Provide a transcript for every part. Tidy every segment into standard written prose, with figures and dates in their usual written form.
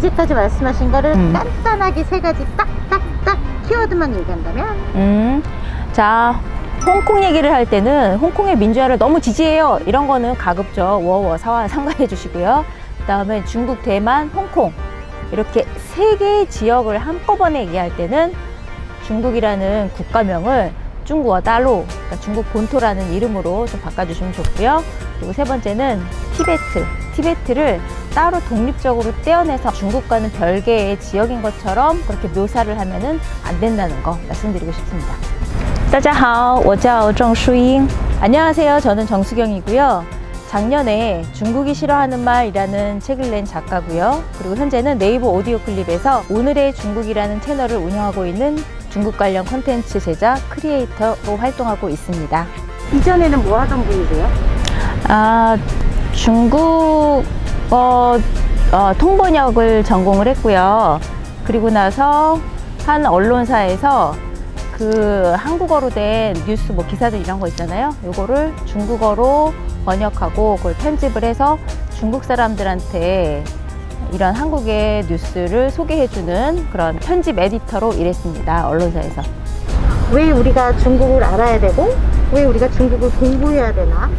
지금까지 말씀하신 거를 간단하게 세 가지 딱딱딱 키워드만 얘기한다면? 자, 홍콩 얘기를 할 때는 홍콩의 민주화를 너무 지지해요. 이런 거는 가급적 워워 사와 삼가해 주시고요. 그 다음에 중국, 대만, 홍콩 이렇게 세 개의 지역을 한꺼번에 얘기할 때는 중국이라는 국가명을 중국어 달로, 그러니까 중국 본토라는 이름으로 좀 바꿔주시면 좋고요. 그리고 세 번째는 티베트를 따로 독립적으로 떼어내서 중국과는 별개의 지역인 것처럼 그렇게 묘사를 하면은 안 된다는 거 말씀드리고 싶습니다. 大家好，我叫郑淑英. 안녕하세요. 저는 정수경이고요. 작년에 중국이 싫어하는 말이라는 책을 낸 작가고요. 그리고 현재는 네이버 오디오 클립에서 오늘의 중국이라는 채널을 운영하고 있는 중국 관련 콘텐츠 제작 크리에이터로 활동하고 있습니다. 이전에는 뭐 하던 분이세요? 중국어 통번역을 전공을 했고요. 그리고 나서 한 언론사에서 그 한국어로 된 뉴스 뭐 기사들 이런 거 있잖아요. 요거를 중국어로 번역하고 그걸 편집을 해서 중국 사람들한테 이런 한국의 뉴스를 소개해주는 그런 편집 에디터로 일했습니다. 언론사에서. 왜 우리가 중국을 알아야 되고 왜 우리가 중국을 공부해야 되나?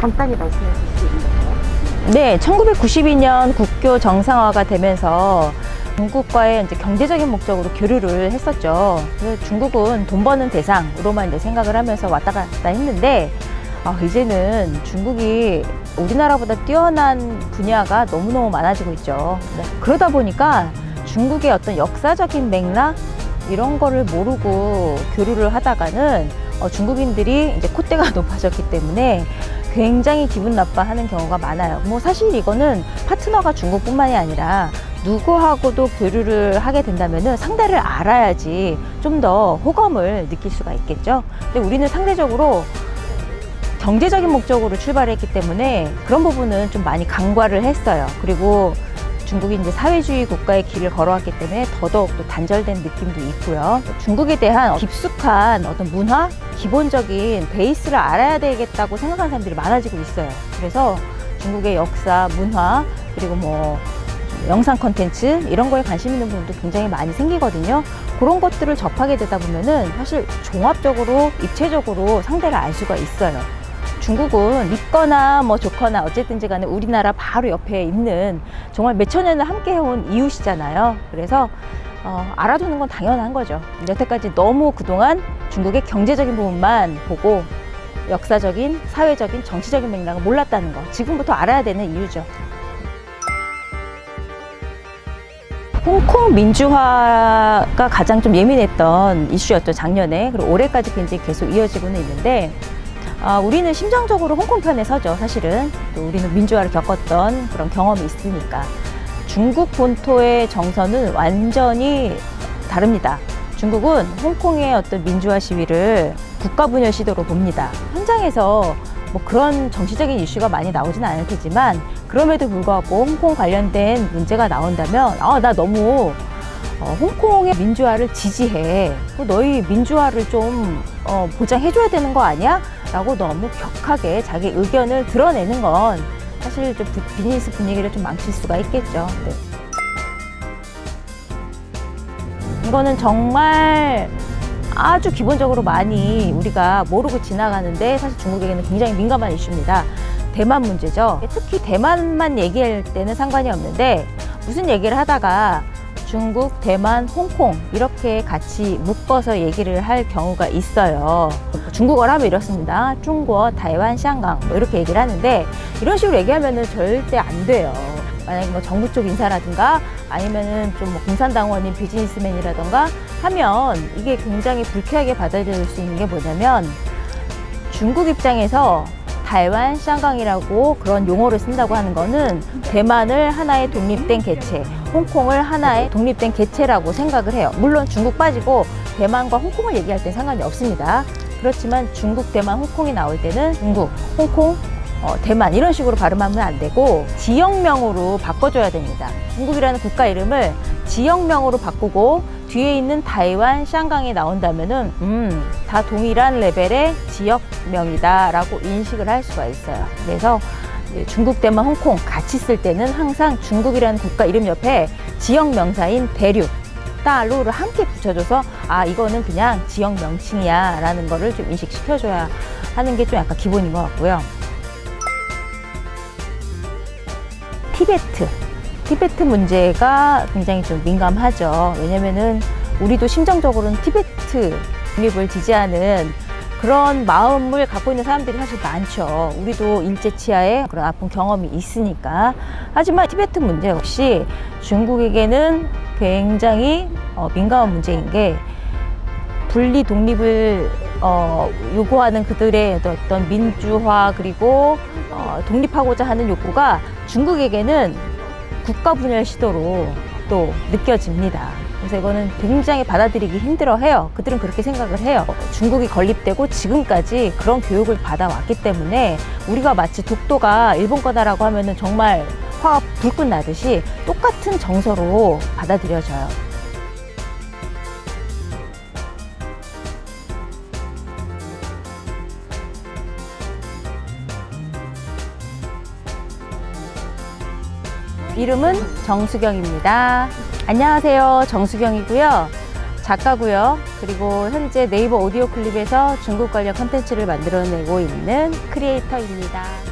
간단히 말씀해 주실 수 있나요? 네, 1992년 국교 정상화가 되면서 중국과의 이제 경제적인 목적으로 교류를 했었죠. 그래서 중국은 돈 버는 대상으로만 이제 생각을 하면서 왔다 갔다 했는데, 이제는 중국이 우리나라보다 뛰어난 분야가 너무너무 많아지고 있죠. 그러다 보니까 중국의 어떤 역사적인 맥락 이런 거를 모르고 교류를 하다가는 중국인들이 이제 콧대가 높아졌기 때문에 굉장히 기분 나빠하는 경우가 많아요. 뭐 사실 이거는 파트너가 중국뿐만이 아니라 누구하고도 교류를 하게 된다면은 상대를 알아야지 좀 더 호감을 느낄 수가 있겠죠. 근데 우리는 상대적으로 경제적인 목적으로 출발했기 때문에 그런 부분은 좀 많이 간과를 했어요. 그리고 중국이 이제 사회주의 국가의 길을 걸어왔기 때문에 더더욱 또 단절된 느낌도 있고요. 중국에 대한 깊숙한 어떤 문화, 기본적인 베이스를 알아야 되겠다고 생각하는 사람들이 많아지고 있어요. 그래서 중국의 역사, 문화, 그리고 뭐 영상 콘텐츠 이런 거에 관심 있는 분도 굉장히 많이 생기거든요. 그런 것들을 접하게 되다 보면은 사실 종합적으로, 입체적으로 상대를 알 수가 있어요. 중국은 믿거나 뭐 좋거나 어쨌든지 간에 우리나라 바로 옆에 있는 정말 몇천 년을 함께 해온 이웃이잖아요. 그래서 알아두는 건 당연한 거죠. 여태까지 너무 그동안 중국의 경제적인 부분만 보고 역사적인, 사회적인, 정치적인 맥락을 몰랐다는 거 지금부터 알아야 되는 이유죠. 홍콩 민주화가 가장 좀 예민했던 이슈였죠. 작년에. 그리고 올해까지 굉장히 계속 이어지고는 있는데 우리는 심정적으로 홍콩 편에 서죠. 사실은 또 우리는 민주화를 겪었던 그런 경험이 있으니까. 중국 본토의 정서는 완전히 다릅니다. 중국은 홍콩의 어떤 민주화 시위를 국가 분열 시도로 봅니다. 현장에서 뭐 그런 정치적인 이슈가 많이 나오진 않을 테지만 그럼에도 불구하고 홍콩 관련된 문제가 나온다면 나 너무 홍콩의 민주화를 지지해. 너희 민주화를 좀 보장해줘야 되는 거 아니야? 라고 너무 격하게 자기 의견을 드러내는 건 사실 좀 비즈니스 분위기를 좀 망칠 수가 있겠죠. 네. 이거는 정말 아주 기본적으로 많이 우리가 모르고 지나가는데 사실 중국에게는 굉장히 민감한 이슈입니다. 대만 문제죠. 특히 대만만 얘기할 때는 상관이 없는데 무슨 얘기를 하다가 중국, 대만, 홍콩 이렇게 같이 묶어서 얘기를 할 경우가 있어요. 중국어를 하면 이렇습니다. 중국, 타이완, 샹강 뭐 이렇게 얘기를 하는데 이런 식으로 얘기하면은 절대 안 돼요. 만약에 뭐 정부 쪽 인사라든가 아니면은 좀 뭐 공산당원인 비즈니스맨이라든가 하면 이게 굉장히 불쾌하게 받아들일 수 있는 게 뭐냐면 중국 입장에서 타이완, 샹강이라고 그런 용어를 쓴다고 하는 거는 대만을 하나의 독립된 개체, 홍콩을 하나의 독립된 개체라고 생각을 해요. 물론 중국 빠지고 대만과 홍콩을 얘기할 땐 상관이 없습니다. 그렇지만 중국, 대만, 홍콩이 나올 때는 중국, 홍콩, 대만 이런 식으로 발음하면 안 되고 지역명으로 바꿔줘야 됩니다. 중국이라는 국가 이름을 지역명으로 바꾸고 뒤에 있는 타이완, 샹강이 나온다면은 다 동일한 레벨의 지역명이다 라고 인식을 할 수가 있어요. 그래서 중국, 대만, 홍콩 같이 쓸 때는 항상 중국이라는 국가 이름 옆에 지역 명사인 대륙, 다루를 함께 붙여줘서 이거는 그냥 지역 명칭이야 라는 거를 좀 인식시켜줘야 하는 게 좀 약간 기본인 것 같고요. 티베트 문제가 굉장히 좀 민감하죠. 왜냐면은 우리도 심정적으로는 티베트 독립을 지지하는 그런 마음을 갖고 있는 사람들이 사실 많죠. 우리도 일제치하의 그런 아픈 경험이 있으니까. 하지만 티베트 문제 역시 중국에게는 굉장히 민감한 문제인 게, 분리 독립을 요구하는 그들의 어떤 민주화 그리고 독립하고자 하는 욕구가 중국에게는 국가 분열 시도로 또 느껴집니다. 그래서 이거는 굉장히 받아들이기 힘들어해요. 그들은 그렇게 생각을 해요. 중국이 건립되고 지금까지 그런 교육을 받아왔기 때문에 우리가 마치 독도가 일본 거다라고 하면은 정말 화가 불끈 나듯이 똑같은 정서로 받아들여져요. 이름은 정수경입니다. 안녕하세요. 정수경이고요. 작가고요. 그리고 현재 네이버 오디오 클립에서 중국 관련 콘텐츠를 만들어내고 있는 크리에이터입니다.